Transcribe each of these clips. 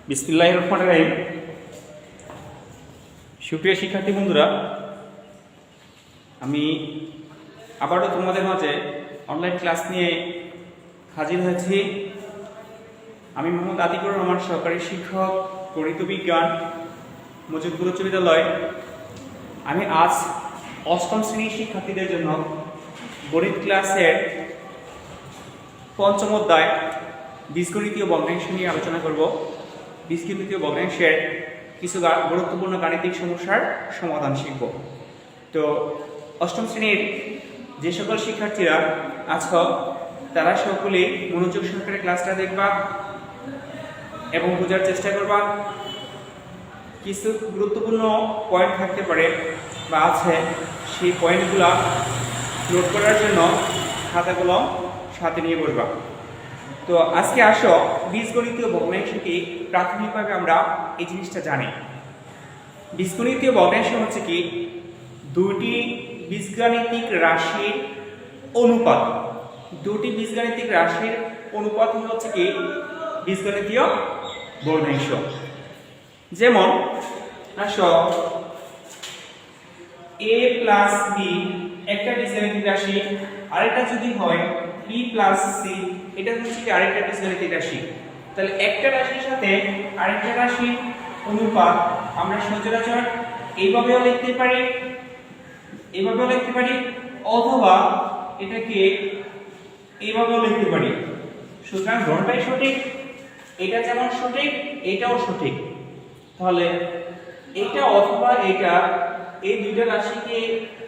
বিসমিল্লাহির রহমানির রহিম। সুপ্রিয় শিক্ষার্থী বন্ধুরা, আমি আবারও তোমাদের মাঝে অনলাইন ক্লাস নিয়ে হাজির হয়েছি। আমি মোহাম্মদ আতিকুর রহমান, সহকারী শিক্ষক, গণিত বিজ্ঞান, মজিদপুর উচ্চ বিদ্যালয়। আমি আজ অষ্টম শ্রেণীর শিক্ষার্থীদের জন্য গণিত ক্লাসের পঞ্চম অধ্যায় বীজগণিতীয় ভগ্নাংশ নিয়ে আলোচনা করব। বীজগণিতীয় ভগ্নাংশের কিছু গুরুত্বপূর্ণ গাণিতিক সমস্যার সমাধান শিখব। তো অষ্টম শ্রেণীর যে সকল শিক্ষার্থীরা আছো তারা সকলেই মনোযোগ সহকারে ক্লাসটা দেখবা এবং বোঝার চেষ্টা করবা। কিছু গুরুত্বপূর্ণ পয়েন্ট থাকতে পারে বা আছে, সেই পয়েন্টগুলো নোট করার জন্য খাতাগুলো সাথে নিয়ে বসবা। তো আজকে আসো বীজগণিতীয় ভগ্নাংশ কি, প্রাথমিকভাবে আমরা এই জিনিসটা জানি। বীজগণিতীয় ভগ্নাংশ হচ্ছে কি দুটি বীজগাণিতিক রাশির অনুপাত। দুটি বীজগাণিতিক রাশির অনুপাত হচ্ছে কি বীজগণিতীয় ভগ্নাংশ। যেমন আসো a প্লাস b একটা বীজগাণিতিক রাশি, আরেকটা যদি হয় b প্লাস c, এটা হচ্ছে কি আরেকটা বীজগাণিতিক রাশি। তাহলে একটা রাশির সাথে আরেকটা রাশির অনুপাত আমরা সচরাচর এইভাবেও লিখতে পারি, এইভাবেও লিখতে পারি, অথবা এটাকে এইভাবেও লিখতে পারি। সুতরাং দুটোই সঠিক, এটা যেমন সঠিক এটাও সঠিক। তাহলে এইটা অথবা এটা, এই দুইটা রাশিকে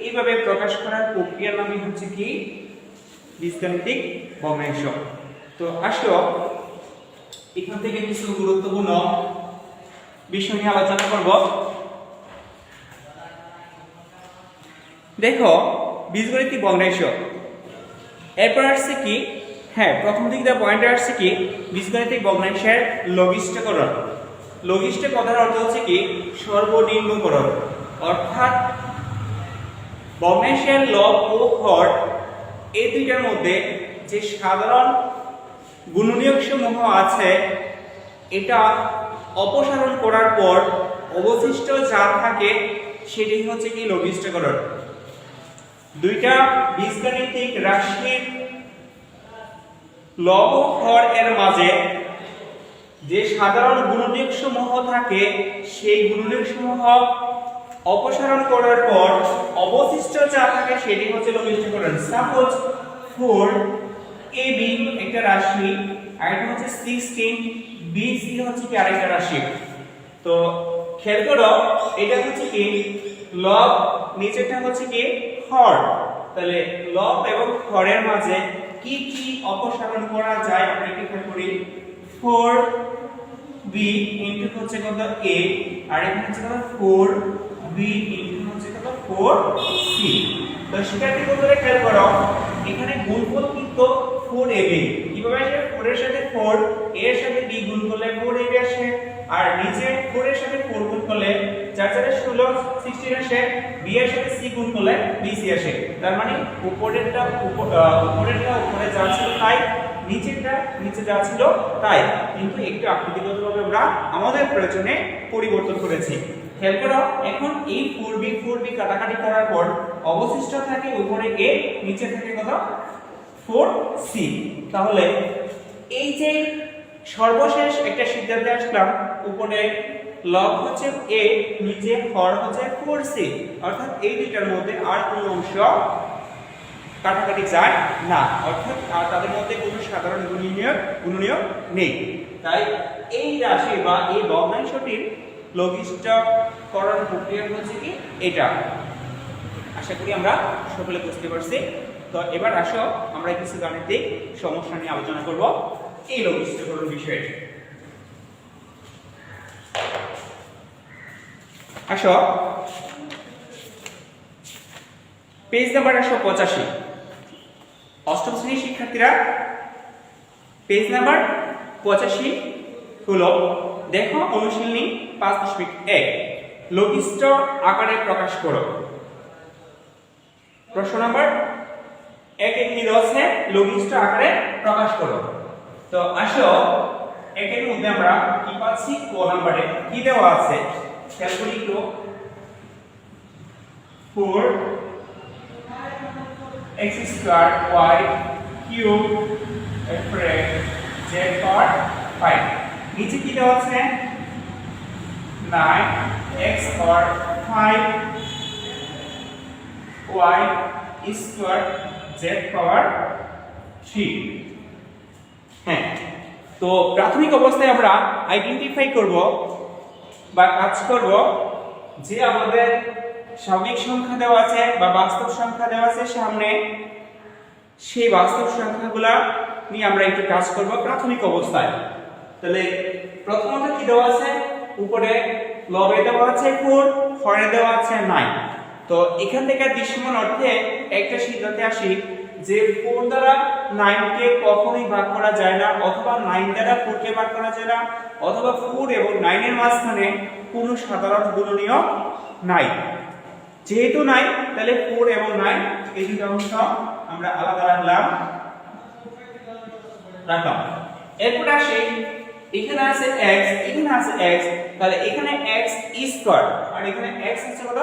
এইভাবে প্রকাশ করার প্রক্রিয়ার নামই হচ্ছে কি বীজগাণিতিক ভগ্নাংশ। তো আসো এখান থেকে কিছু গুরুত্বপূর্ণ বিষয় নিয়ে আলোচনা করব। দেখো বীজগণিতিক ভগ্নাংশ, এরপর আসছে কি, হ্যাঁ প্রথম দিক দিয়ে পয়েন্টে আসছে কি বীজগণিতিক ভগ্নাংশের লঘিষ্ঠকরণ। লঘিষ্ঠ কথার অর্থ হচ্ছে কি সর্বনিম্নকরণ, অর্থাৎ ভগ্নাংশের লব ও হর এই দুইটার মধ্যে যে সাধারণ গুণনীয়ক সমূহ আছে এটা অপসারণ করার পর অবশিষ্ট যা থাকে সেটি হচ্ছে কি লঘিষ্ঠকরণ। দুইটা বীজগাণিতিক রাশির লব ও হর এর মাঝে যে সাধারণ গুণনীয়ক সমূহ থাকে সেই গুণনীয়ক সমূহ অপসারণ করার পর অবশিষ্ট যা থাকে সেটি হচ্ছে লঘিষ্ঠকরণ। সাপোজ 4ab একটা রাশি, আর এটা হচ্ছে 16bc হচ্ছে কি আরেকটা রাশি। তো খেয়াল করো এটা হচ্ছে কি লব, নিচেরটা হচ্ছে কি হর। তাহলে লব এবং হরের মাঝে কি কি অপসারণ করা যায় আমরা একটু খেয়াল করি। 4b ইনটু হচ্ছে কত a, আর এখানে হচ্ছে কত 4b ইনটু হচ্ছে কত 4c। তো শিক্ষার্থী বন্ধুরা খেয়াল করো এখানে গুণফল কিন্তু 4ab। কিভাবে আসে? 4 এর সাথে 4, এর সাথে b গুণ করলে 4ab আসে, আর নিচে 4 এর সাথে 4 গুণ করলে 4 4 16 16 আসে, b এর সাথে c গুণ করলে bc আসে। তার মানে উপরেরটা উপরে যা ছিল তাই, নিচেরটা নিচে যা ছিল তাই, কিন্তু একটু আকৃতিগতভাবে আমরা আমাদের প্রয়োজনে পরিবর্তন করেছি। খেয়াল করো এখন এই 4b কাটাকাটি করার পর অবশিষ্ট থাকে উপরে a, নিচে থাকে কত 4c। তাহলে এই যে সর্বশেষ একটা সিদ্ধান্তে আসলাম, উপরে লব হচ্ছে a, নিচে হর হচ্ছে 4c, অর্থাৎ এই দুইটার মধ্যে আর কোনো অংশ কাটাকাটি যায় না, অর্থাৎ আর তাদের মধ্যে কোনো সাধারণ গুণনীয়ক নেই। তাই এই রাশি বা এই ভগ্নাংশটির লঘিষ্ঠকরণ প্রক্রিয়া হচ্ছে কি এটা। আশা করি আমরা সকলে বুঝতে পারছি। তো এবার আসো আমরা কিছু গাণিতিক সমস্যা নিয়ে আলোচনা করব এই লঘিষ্ঠকরণ বিষয়ে। আসো পেজ নাম্বার 185, অষ্টম শ্রেণীর শিক্ষার্থীরা পেজ নাম্বার 85 হলো, দেখো অনুশীলনী 5.1 লঘিষ্ঠ আকারে প্রকাশ করো। প্রশ্ন নাম্বার 1 কি রয়েছে লঘিষ্ঠ আকারে প্রকাশ করো। তো আসো একের মধ্যে আমরা কি পাচ্ছি ক নম্বরে কি দেওয়া আছে খেয়াল করি তো 4 x স্কয়ার y কিউব এরপরে z পাওয়ার 5 নিচে কি দেওয়া আছে 9 x পাওয়ার 5 y স্কয়ার z পাওয়ার 3। হ্যাঁ, তো প্রাথমিক অবস্থায় আমরা আইডেন্টিফাই করব বা কাজ করব যে আমাদের স্বাভাবিক সংখ্যা দেওয়া আছে বা বাস্তব সংখ্যা দেওয়া আছে সামনে, সেই বাস্তব সংখ্যাগুলা নিয়ে আমরা একটু কাজ করব প্রাথমিক অবস্থায়। তাহলে প্রথমত কি দেওয়া আছে, উপরে লবে দেওয়া আছে 4, হরে দেওয়া আছে 9। তো এখান থেকে দৃশ্যমান অর্থে একটা সিদ্ধান্তে আসি যে 4 দ্বারা 9 কে কখনোই ভাগ করা যায় না, অথবা 9 দ্বারা 4 কে ভাগ করা যায় না, অথবা 4 এবং 9 এর মাঝখানে কোনো সাধারণ গুণনীয় নাই। যেহেতু নাই, তাহলে 4 এবং 9 এই দুটো অংশ আমরা আলাদা রাখলাম। এরপর আসি, এখানে আছে x, এখানে আছে x, তাহলে এখানে x স্কয়ার আর এখানে x হচ্ছে কত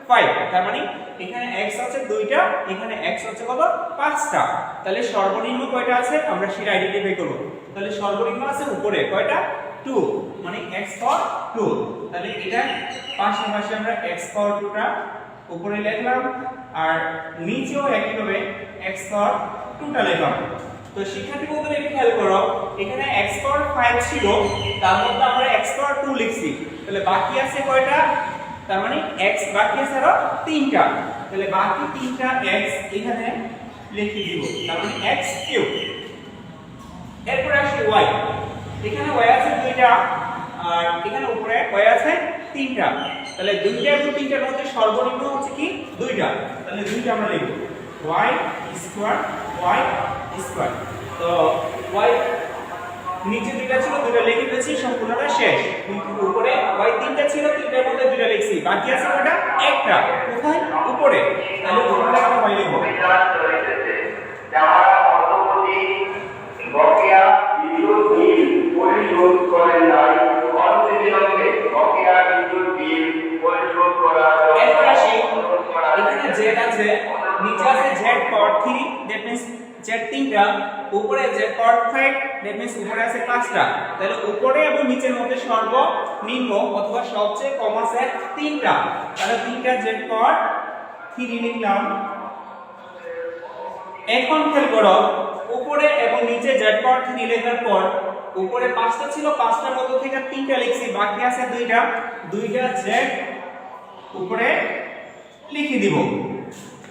5, তার মানে এখানে x আছে 2টা, এখানে x হচ্ছে কত 5টা। তাহলে সর্বনিম্ন কয়টা আছে আমরা সেটা আইডেন্টিফাই করব। তাহলে সর্বনিম্ন আছে উপরে কয়টা 2, মানে x পাওয়ার 2। তাহলে এটা পাশাপাশি আমরা x পাওয়ার 2টা উপরে লিখলাম আর নিচেও একই ভাবে x পাওয়ার 2টা লিখলাম। তো শিক্ষার্থী বন্ধুরা একটু খেয়াল করো, এখানে x পাওয়ার 5 ছিল, তার মধ্যে আমরা x পাওয়ার 2 লিখছি, তাহলে বাকি আছে কয়টা, তার মানে x বাকি আছে আরো 3টা। তাহলে বাকি 3টা x এখানে লিখে দিব, তার মানে x কিউব। এরপর আসি y, এখানে y আছে 2টা আর এখানে উপরে y আছে 3টা। তাহলে 2টা এবং 3টার মধ্যে সর্বনিম্ন হচ্ছে কি 2টা, তাহলে 2টা আমরা লিখব y স্কয়ার y স্কয়ার। তো y নিচে 2টা ছিল, 2টা লিখে দিয়েছি, সম্পূর্ণটা শেষ। উপরে y 3টা ছিল, 3টার মধ্যে 2টা লিখছি, বাকি আছে কয়টা একটা, কোথায় উপরে, তাহলে উপরে আমরা y লিখব। যারা অর্থপতি বকেয়া বিদ্যুৎ বিল পরিশোধ করেন নাই, অনতিবিলম্বে বকেয়া বিদ্যুৎ বিল পরিশোধ করা। এরপর আসি, এখানে z আছে, নিচে আছে z power 3, that means z 3টা, উপরে z পাওয়ার 5, দ্যাট মিন্স উপরে আছে 5টা। তাহলে উপরে এবং নিচের মধ্যে সর্বনিম্ন অথবা সবচেয়ে কম আছে 3টা, তাহলে 3টা z পাওয়ার 3 লিখলাম। এখন খেয়াল করো, উপরে এবং নিচে z পাওয়ার 3 লেখার পর উপরে 5টা ছিল, 5টার মধ্যে থেকে 3টা লিখছি, বাকি আছে 2টা, 2টা z উপরে লিখে দিব।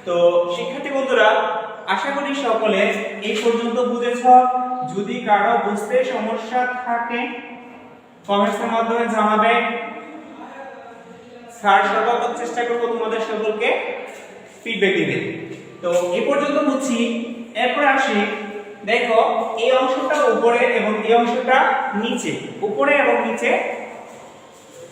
তো শিক্ষার্থী বন্ধুরা, আশা করি সকলে এই পর্যন্ত বুঝেছ। যদি কারো বুঝতে সমস্যা থাকে কমেন্টের মাধ্যমে জানাবে, স্যার সর্বাত্মক চেষ্টা করব তোমাদের সকলকে ফিডব্যাক দিতে। তো এই পর্যন্ত বুঝছি। এরপর আসি, দেখো এই অংশটা উপরে এবং এই অংশটা নিচে, উপরে এবং নিচে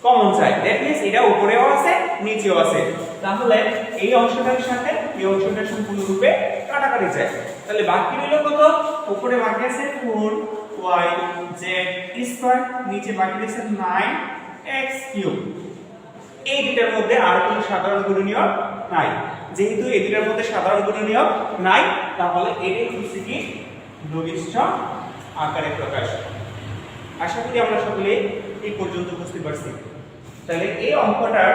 কমন চাই, দ্যাট মিন্স এটা উপরেও আছে নিচেও আছে, তাহলে এই অংশটার সাথে এই অংশটা সম্পূর্ণরূপে কাটাকাটি যায়। তাহলে বাকি রইল কত, উপরে বাকি আছে 4y z স্কয়ার, নিচে বাকি আছে 9x কিউব। এই দুটার মধ্যে আর কোনো সাধারণ গুণনীয় নাই। যেহেতু এই দুটার মধ্যে সাধারণ গুণনীয় নাই, তাহলে এটাই হচ্ছে কি লঘিষ্ঠ আকারে প্রকাশ। আশা করি আমরা সকলে এই পর্যন্ত বুঝতে পারছি। তাহলে এই অঙ্কটার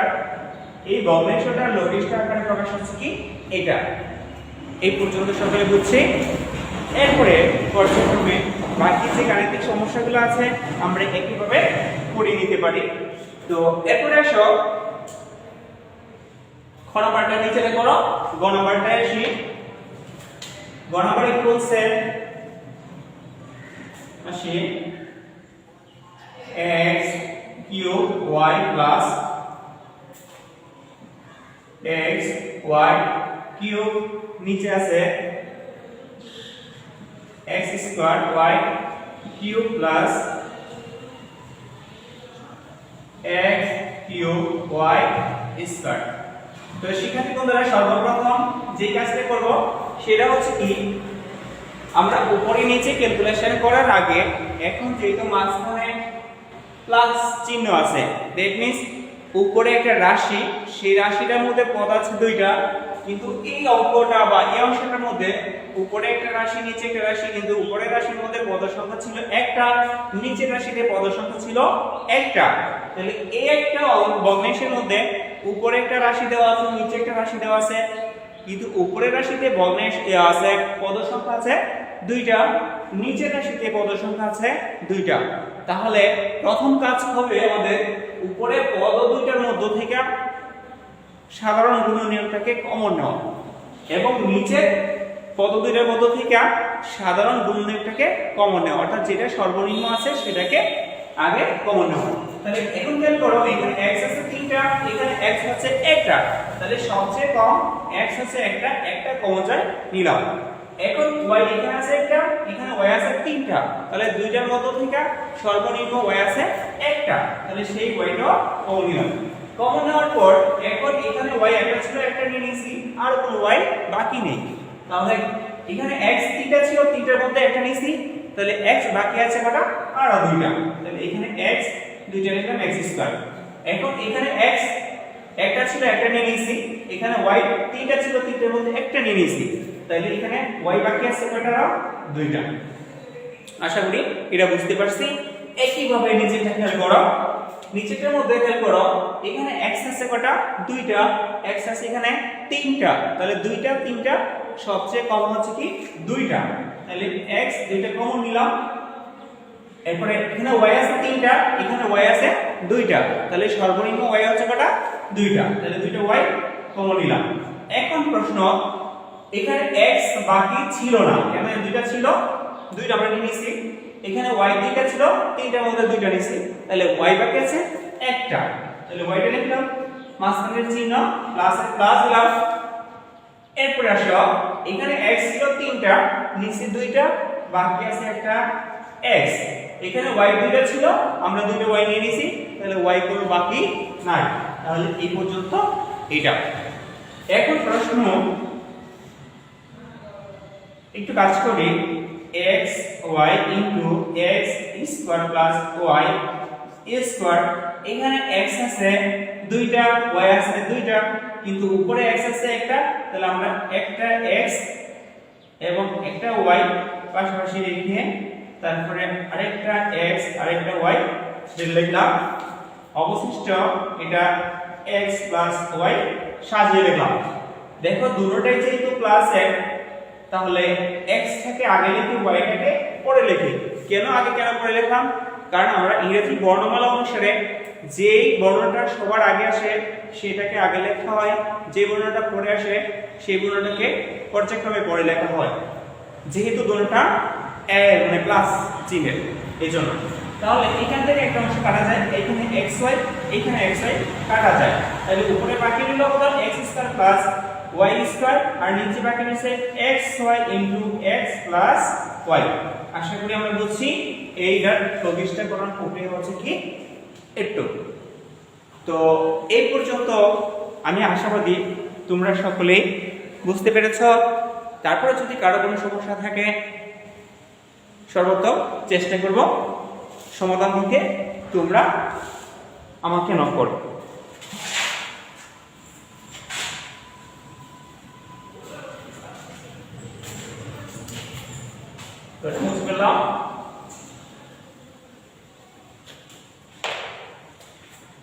এই ভগ্নাংশটার লঘিষ্ঠ আকারে প্রকাশ হচ্ছে কি এটা। এই পর্যন্ত সকলে বুঝছি। এরপরে পর্যায়ক্রমে বাকি যে গাণিতিক সমস্যাগুলো আছে আমরা একইভাবে করে নিতে পারি। তো এরপরে আসো খ নাম্বারটা নিচে করো, গ নাম্বারটায় আসি। গ নাম্বারে কি বলছে, আসি x cube y plus x y cube, নিচে আছে x square y cube plus x cube y square. তো শিক্ষার্থী বন্ধুরা, সর্বপ্রথম যে কাজটা করব সেটা হচ্ছে কি, আমরা উপরে নিচে ক্যালকুলেশন করার আগে এখন যেহেতু মাঝখানে প্লাস চিহ্ন আছে, দ্যাট মিন্স উপরে একটা রাশি, সেই রাশিটার মধ্যে পদ আছে দুইটা, কিন্তু এই অঙ্কটা বা এই অংশটার মধ্যে উপরে একটা রাশি নিচে একটা রাশি, কিন্তু উপরের রাশির মধ্যে পদ সংখ্যা ছিল একটা, নিচের রাশিতে পদ সংখ্যা ছিল একটা। তাহলে এই একটা ভগ্নাংশের মধ্যে উপরে একটা রাশি দেওয়া আছে, নিচে একটা রাশি দেওয়া আছে, কিন্তু উপরের রাশিতে ভগ্নাংশ আছে পদ সংখ্যা আছে দুইটা, নিচের রাশিতে পদ সংখ্যা আছে দুইটা। তাহলে প্রথম কাজ হবে আমাদের উপরে পদ দুইটার মধ্য থেকে সাধারণ গুণনীয়কটাকে কমন নেওয়া এবং নিচের পদ দুইটার মধ্য থেকে সাধারণ গুণনীয়কটাকে কমন নেওয়া, অর্থাৎ যেটা সর্বনিম্ন আছে সেটাকে আগে কমন নেওয়া। তাহলে এখন খেয়াল করো, এখানে x আছে তিনটা, এখানে x আছে একটা, তাহলে সবচেয়ে কম x আছে একটা, একটা কমন যায় নিলাম। এখন y এখানে আছে একটা, এখানে y আছে তিনটা, তাহলে দুইটার মধ্য থেকে সর্বনিম্ন y আছে একটা, তাহলে সেই y-টা কমন নিলাম। কমন নেওয়ার পর এখন এখানে y একটা ছিল, একটা নিয়ে নিয়েছি, আর কোনো y বাকি নেই। তাহলে এখানে x তিনটা ছিল, তিনটার মধ্যে একটা নিয়েছি, তাহলে x বাকি আছে কটা? আর দুইটা। তাহলে এখানে x দুইটা নিলাম, x স্কয়ার। এখন এখানে x একটা ছিল, একটা নিয়ে নিয়েছি, এখানে y তিনটা ছিল, তিনটার মধ্যে একটা নিয়ে নিয়েছি, তাহলে এখানে y বাকি আছে কয়টা? দুইটা। আশা করি এটা বুঝতে পারছি। একই ভাবে নিচেরটা খেয়াল করো, নিচেরটার মধ্যে খেয়াল করো, এখানে x আছে কয়টা? দুইটা, x আছে এখানে তিনটা, তাহলে দুইটা তিনটা সবচেয়ে কম হচ্ছে কি? দুইটা, তাহলে x দুইটা কমন নিলাম। এরপরে এখানে y আছে তিনটা, এখানে y আছে দুইটা, তাহলে সর্বনিম্ন y হচ্ছে কয়টা? দুইটা, তাহলে দুইটা y কমন নিলাম। এখন প্রশ্ন, এখানে x বাকি ছিল না, কেন? দুইটা ছিল, দুইটা আমরা নিয়েছি, এখানে y তিনটা ছিল, তিনটার মধ্যে দুইটা নিয়েছি, তাহলে y বাকি আছে একটা, তাহলে y টা লিখলাম, মাঝখানের চিহ্ন প্লাস প্লাস দিলাম। এরপর আসো, এখানে x ছিল তিনটা, নিচে দুইটা, বাকি আছে একটা x, এখানে y দুইটা ছিল, আমরা দুইটা y নিয়ে নিয়েছি, তাহলে y কোনো বাকি নাই, তাহলে এই পর্যন্ত এটা। এখন প্রশ্ন, একটু কাজ করি, x y into x square plus y square, এখানে x আছে দুইটা, y আছে দুইটা, কিন্তু উপরে x আছে একটা, তাহলে আমরা একটা x এবং একটা y পাশাপাশি রেখে তারপরে আরেকটা x আরেকটা y লিখলাম, অবশিষ্ট এটা x প্লাস y সাজিয়ে লিখলাম। দেখো দুটোটাই যেহেতু প্লাস x, তাহলে x টাকে আগে লিখি, y টাকে পরে লিখি। কেন আগে কেন পরে লিখলাম? কারণ আমরা ইংরেজি বর্ণমালা অনুসারে যেই বর্ণটা সবার আগে আসে সেটাকে আগে লেখা হয়, যে বর্ণটা পরে আসে সেই বর্ণটাকে পর্যায়ক্রমে পরে লেখা হয়, যেহেতু দুটোটা মানে প্লাস চিহ্নের, এইজন্য। তাহলে এখান থেকে একটা অংশ কাটা যায়, এখানে xy, এখানে xy কাটা যায়, তাহলে উপরে বাকি রইল কত? x square plus y square, আর নিচে বাকি রয়েছে xy into x plus y। আশা করি আমরা বুঝছি এইটার প্রতিষ্ঠাকরণ প্রক্রিয়া হচ্ছে কি একটু। তো এই পর্যন্ত আমি আশাবাদী তোমরা সকলেই বুঝতে পেরেছো। তারপরে যদি কারো কোনো সমস্যা থাকে সর্বোত্তম চেষ্টা করব সমাধান দিতে, তোমরা আমাকে নক করো।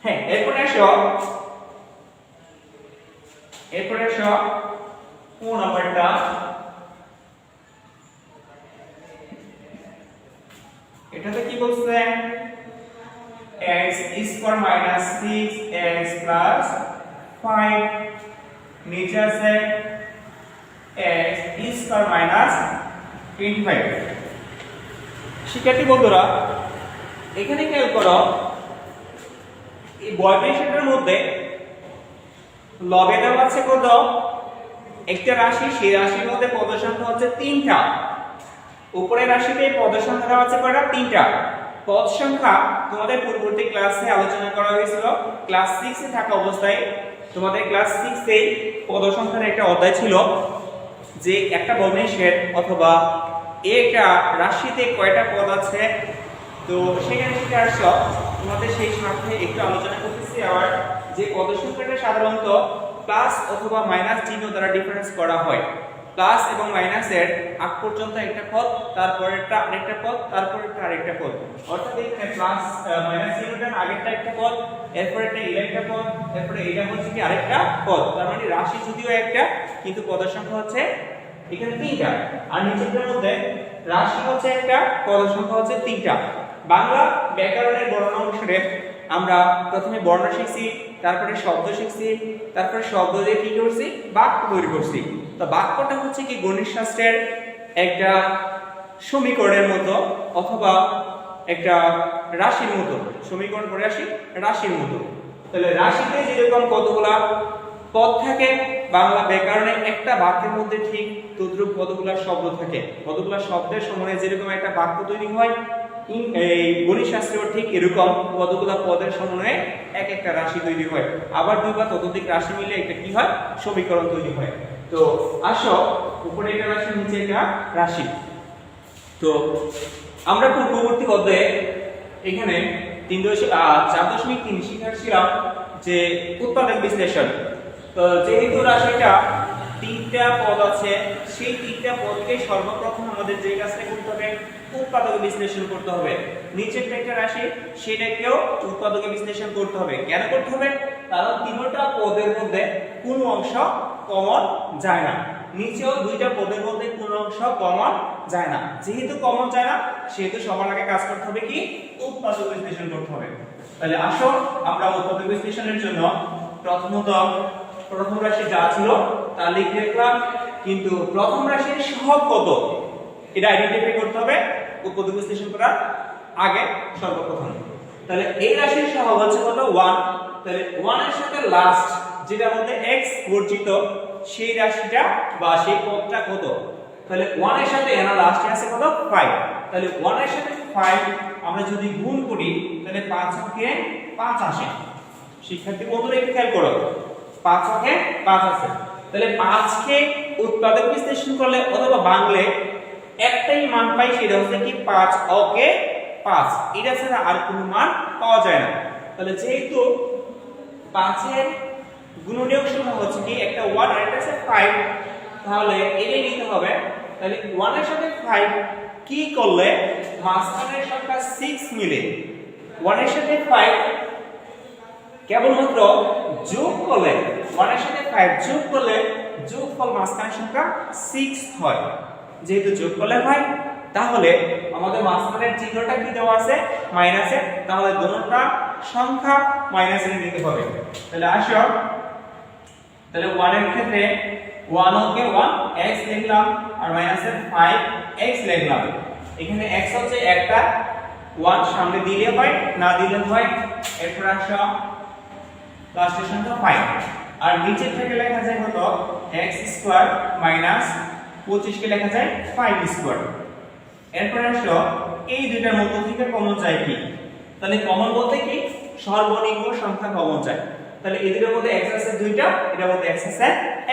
হ্যাঁ, এরপরে আসো কোন নাম্বারটা? এটাতে কি বলছে? x square minus 6x plus 5, নিচে আছে x স্কয়ার মাইনাস 25। শিক্ষার্থী বন্ধুরা, এখানে খেয়াল করো, এই ভগ্নাংশটার মধ্যে লবে দেওয়া আছে কত? একটা রাশি, সেই রাশির মধ্যে পদ সংখ্যা হচ্ছে তিনটা, উপরের রাশিতে পদ সংখ্যা দেওয়া আছে কয়টা? তিনটা। পদ সংখ্যা তোমাদের পূর্ববর্তী ক্লাসে আলোচনা করা হয়েছিল, ক্লাস 6 এ থাকা অবস্থায়। তোমাদের ক্লাস 6 এ পদ সংখ্যার একটা অধ্যায় ছিল যে একটা ভগ্নাংশের অথবা একটা রাশিতে কয়টা পদ আছে, তো সেখানে সেটা আসো তোমাদের সেই সাথে একটু আলোচনা করতেছি। আবার যে পদ সংখ্যাটা সাধারণত প্লাস অথবা মাইনাস চিহ্ন দ্বারা ডিফারেন্স করা হয়। প্লাস এবং মাইনাসের আগ পর্যন্ত একটা পদ, তারপরেরটা আরেকটা পদ, তারপরেরটা আরেকটা পদ। অর্থাৎ এখানে প্লাস মাইনাস চিহ্নটার আগেরটা একটা পদ, এরপর এটা একটা পদ, এরপরে এটা হচ্ছে কি আরেকটা পদ। তার মানে রাশি যদিও একটা, কিন্তু পদের সংখ্যা হচ্ছে এখানে তিনটা। আর নিচেরটার মধ্যে রাশি হচ্ছে একটা, পদের সংখ্যা হচ্ছে তিনটা। বাংলা ব্যাকরণের বর্ণনা অনুসারে আমরা প্রথমে বর্ণ শিখছি, তারপরে শব্দ শিখছি, তারপরে শব্দ দিয়ে কি করছি, বাক্য তৈরি করছি। তো বাক্যটা হচ্ছে কি গণিত শাস্ত্রের একটা সমীকরণের মতো অথবা একটা রাশির মতো। সমীকরণ করে আসি রাশির মতো। তাহলে রাশিতে যেরকম কতগুলা পদ থাকে, বাংলা ব্যাকরণে একটা বাক্যের মধ্যে ঠিক তদ্রূপ কতগুলা শব্দ থাকে। কতগুলা শব্দের সমন্বয়ে যেরকম একটা বাক্য তৈরি হয়, এই গণিত শাস্ত্রেও ঠিক এরকম কতগুলা পদের সমন্বয়ে এক একটা রাশি তৈরি হয়। আবার দুই বা ততোধিক রাশি মিলে একটা কি হয়, সমীকরণ তৈরি হয়। তো আসো, উপরে একটা রাশি, নিচে একটা রাশি। তো আমরা পূর্ববর্তী অধ্যায়ে এখানে 4.3 শিখেছিলাম যে উৎপাদক বিশ্লেষণ। তো যেহেতু রাশিটা তিনটা পদ আছে, সেই তিনটা পদকে সর্বপ্রথম আমাদের যে কাজটা করতে হবে, উৎপাদক বিশ্লেষণ করতে হবে। নিচের একটা রাশি, সেটাকেও উৎপাদক বিশ্লেষণ করতে হবে। কেন করতে হবে? কারণ তিনটা পদের মধ্যে কোনো অংশ কমন যায় না। নিচেও দুইটা পদের মধ্যে কোনো অংশ কমন যায় না। যেহেতু কমন যায় না, সেহেতু সবার আগে কাজ করতে হবে কি, উৎপাদক বিশ্লেষণ করতে হবে। তাহলে আসো আমরা উৎপাদক বিশ্লেষণের জন্য প্রথম রাশি যা ছিল তা লিখে রাখলাম, কিন্তু প্রথম রাশির সহগ কত এটা আইডেন্টিফাই করতে হবে উৎপাদক বিশ্লেষণ করার আগে সর্বপ্রথম। তাহলে এই রাশির সহগ হচ্ছে কত, 1। তাহলে 1 এর সাথে লাস্ট যেটার মধ্যে x বর্জিত, সেই রাশিটা বা সেই পদটা কত। তাহলে 1 এর সাথে এর লাস্টে আছে কত, 5। তাহলে 1 এর সাথে 5 আমরা যদি গুণ করি, তাহলে 5 কে 5 আসে। শিক্ষার্থী বন্ধুরা একটু খেয়াল করো, 5 কে 5 আছে। তাহলে 5 কে উৎপাদক বিশ্লেষণ করলে অথবা বাংলায় একটাই মান পাই, সেটা হচ্ছে কি 5 ওকে 5। এটা ছাড়া আর কোনো মান পাওয়া যায় না। তাহলে যেহেতু 5 এর গুণনীয়ক সংখ্যা হচ্ছে কি একটা 1 আর একটা হচ্ছে 5, তাহলে এটাই নিতে হবে। তাহলে 1 এর সাথে 5 কি করলে মাঝখানের সংখ্যা 6 মিলে, 1 এর সাথে 5 কেবলমাত্র যোগ করলে, 1 এর সাথে 5 যোগ করলে যোগফল মাঝখানের সংখ্যা 6 হয়। যেহেতু যোগ করলে হয়, তাহলে আমাদের মাঝখানের চিহ্নটা কি দেওয়া আছে, মাইনাসের। তাহলে দুটোটা সংখ্যা মাইনাসের নিতে হবে। তাহলে আসো, তাহলে 1 এর ক্ষেত্রে 1 ওকে 1 x লিখলাম, আর মাইনাসের 5 x লিখলাম। এখানে x হচ্ছে একটা, 1 সামনে দিলে হয়, না দিলে হয়। এরপর আসো লাস্টের সংখ্যা 5, আর নিচে থেকে লেখা যায় কত, x স্কয়ার মাইনাস 25 কে লেখা যায় 5 স্কয়ার। এরপর আসো এই দুইটার মধ্য থেকে কমন যায় কি, তাহলে কমন বলতে কি, সর্বনিম্ন সংখ্যা কমন যায়। তাহলে এদের মধ্যে x আছে দুইটা, এটার মধ্যে x আছে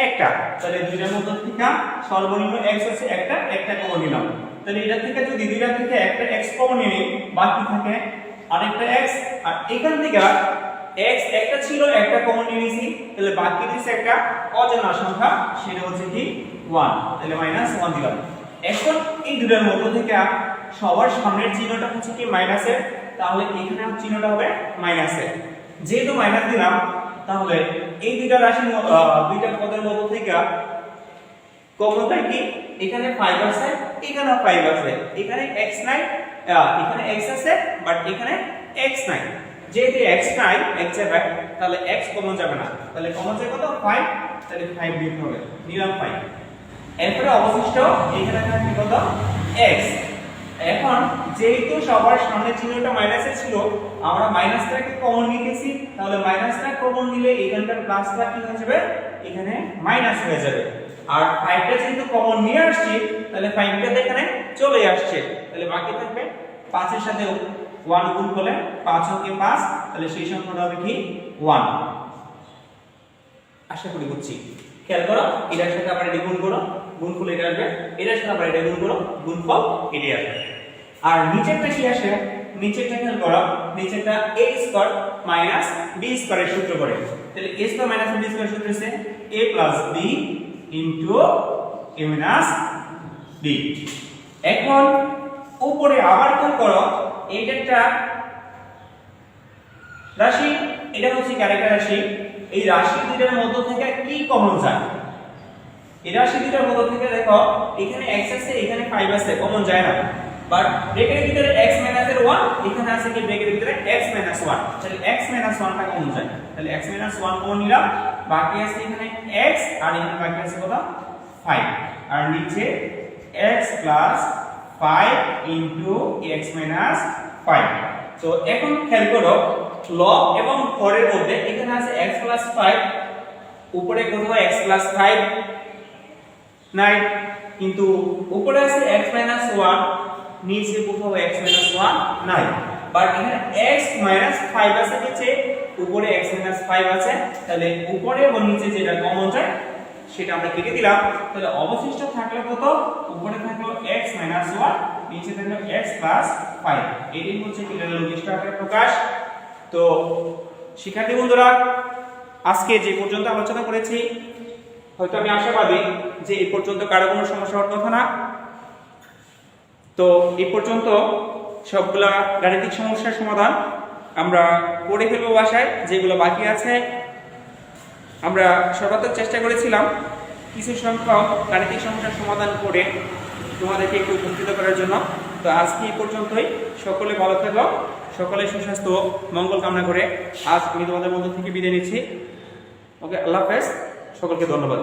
একটা। তাহলে দুইটার মধ্য থেকে সর্বনিম্ন x আছে একটা, একটা কমন নিলাম। তাহলে এটা থেকে যদি দুইটা থেকে একটা x কমন নিই, বাকি থাকে আরেকটা x। আর এখান থেকে x একটা ছিল, একটা কমন নিয়েছি, তাহলে বাকি দিছে একটা অজানা সংখ্যা, সেটা হচ্ছে কি 1। তাহলে -1 দিলাম। এখন এই দুটোর মধ্য থেকে সবার সামনের চিহ্নটা হচ্ছে কি মাইনাসের, তাহলে এখানে চিহ্নটা হবে মাইনাসের। যেহেতু মাইনাস দিলাম, তাহলে এই দুইটা রাশি দুইটা পদের মধ্য থেকে কমনটা কি, এখানে 5 আছে, এখানে 5 আছে, এখানে x নাই, এখানে x আছে বাট এখানে x নাই। যেহেতু x নাই, x যাবে, তাহলে x কমন যাবে না। তাহলে কমন যায় কত, 5। তাহলে 5 দিতে হবে, নিলাম 5। এরপরে অবশিষ্ট এখানে থাকবে কত, x। এখন যেহেতু সবার সামনে চিহ্নটা মাইনাসে ছিল, আমরা মাইনাসটাকে কমন নিতেছি, তাহলে মাইনাসটা কমন নিলে এখানকার প্লাসটা কি হয়ে যাবে, এখানে মাইনাস হয়ে যাবে। আর 5টা যেহেতু কমন নিয়ে আসছি, তাহলে 5টা এখানে চলে আসছে। তাহলে বাকি থাকবে 5 এর সাথে 1 গুণ করলে 5 কে 5, তাহলে সেই সংখ্যাটা হবে কি 1। আশা করি বুঝছি। খেয়াল করো, এটার সাথে আবার গুণ করো, গুণফল এটা আসবে, এটার সাথে আবার এটা গুণ করো, গুণফল এটাই আসবে। আর নিচেরটা কি আসে, নিচেরটা খেয়াল করো, নিচেরটা a স্কয়ার মাইনাস b স্কয়ারের সূত্র করে। তাহলে a স্কয়ার মাইনাস b স্কয়ারের সূত্র হচ্ছে a plus b into a minus b। এখন উপরে আবার খেয়াল করো, এইটা একটা রাশি, এটা হচ্ছে ক্যারেক্টার রাশি। এই রাশি দুইটার মধ্য থেকে কি কমন যায়? এই রাশি দুইটার মধ্য থেকে দেখো এখানে x আছে, এখানে 5 আছে, কমন যায় না। বাট ব্র্যাকেটের ভিতরে x মাইনাস এর 1, এখানে আছে কি ব্র্যাকেটের ভিতরে x মাইনাস 1, তাহলে x মাইনাস 1 টা কমন যায়। তাহলে x মাইনাস 1 কমন নিলাম, বাকি আছে এখানে x আর এখানে বাকি আছে কত 5, আর নিচে x plus 5 into x minus 5। তো এখন খেয়াল করো লব এবং হরের মধ্যে এখানে আছে x প্লাস 5, উপরে কোথাও x প্লাস 5 নাই, কিন্তু উপরে আছে x মাইনাস 1, নিচে কোথাও x মাইনাস 1 নাই। বাট এখানে x মাইনাস 5 আছে নিচে, উপরে x মাইনাস 5 আছে, তাহলে উপরে এবং নিচে যেটা কমন যায় সেটা আমরা কেটে দিলাম। তাহলে অবশিষ্ট থাকলো কত? উপরে থাকলো x মাইনাস 1, নিচে থাকলো x প্লাস 5। এটাই হচ্ছে ক্লিয়ার লজিক আকারে প্রকাশ। তো শিক্ষার্থী বন্ধুরা, আজকে যে পর্যন্ত আলোচনা করেছি, হয়তো আমি আশাবাদী যে এই পর্যন্ত কারো কোনো সমস্যা হওয়ার কথা না। তো এই পর্যন্ত সবগুলা গাণিতিক সমস্যার সমাধান আমরা করে ফেলবো বাসায়। যেগুলো বাকি আছে আমরা সর্বাত্মক চেষ্টা করেছিলাম কিছু সংখ্যক গাণিতিক সমস্যার সমাধান করে তোমাদেরকে একটু উপকৃত করার জন্য। তো আজকে এই পর্যন্তই। সকলে ভালো থাকো, সকলে সুস্বাস্থ্য মঙ্গল কামনা করে আজ আমি তোমাদের মধ্য থেকে বিদায় নিচ্ছি। ওকে, আল্লাহ হাফেজ, সকলকে ধন্যবাদ।